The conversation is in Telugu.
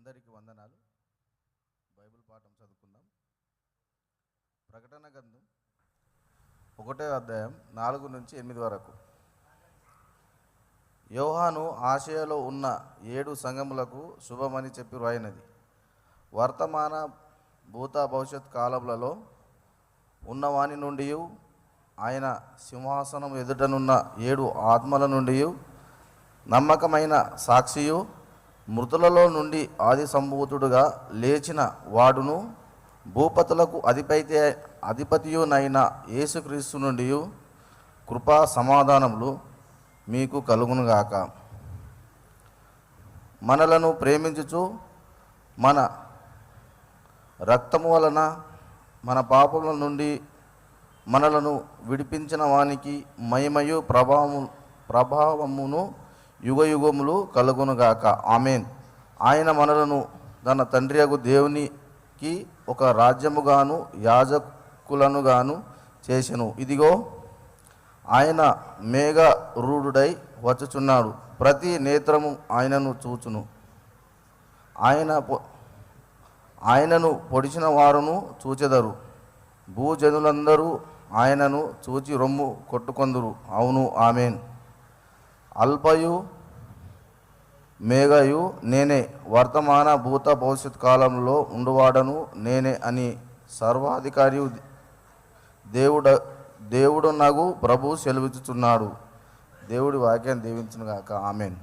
అందరికీ వందనాలు. బైబిల్ పాఠం చదువుకుందాం. ప్రకటన గ్రంథం 1వ అధ్యాయం 4 నుంచి 8 వరకు. యోహాను ఆసియాలో ఉన్న 7 సంఘములకు శుభమని చెప్పి రాయినది. వర్తమాన భూత భవిష్యత్ కాలములలో ఉన్నవాని నుండి, ఆయన సింహాసనం ఎదుటనున్న 7 ఆత్మల నుండి, నమ్మకమైన సాక్షియు, మృతులలో నుండి ఆది సంభూతుడుగా లేచిన వాడును, భూపతులకు అధిపతియునైన యేసుక్రీస్తు నుండి కృపా సమాధానములు మీకు కలుగునుగాక. మనలను ప్రేమించుచు మన రక్తము వలన మన పాపముల నుండి మనలను విడిపించిన వానికి మహిమయు ప్రభావమును యుగయుగములు కలుగునుగాక. ఆమెన్. ఆయన మనలను తన తండ్రియగు దేవునికి ఒక రాజ్యముగాను యాజకులనుగాను చేసెను. ఇదిగో, ఆయన మేఘరూఢుడై వచ్చుచున్నాడు. ప్రతి నేత్రము ఆయనను చూచును. ఆయనను పొడిచిన వారును చూచెదరు. భూజనులందరూ ఆయనను చూచి రొమ్ము కొట్టుకొందురు. అవును, ఆమెన్. అల్పయు మేఘయు నేనే, వర్తమాన భూత భవిష్యత్ కాలంలో ఉండువాడను నేనే అని సర్వాధికారి దేవుడు నగు ప్రభు సెలవిచ్చుచున్నాడు. దేవుడి వాక్యాన్ని దీవించునుగాక. ఆమెన్.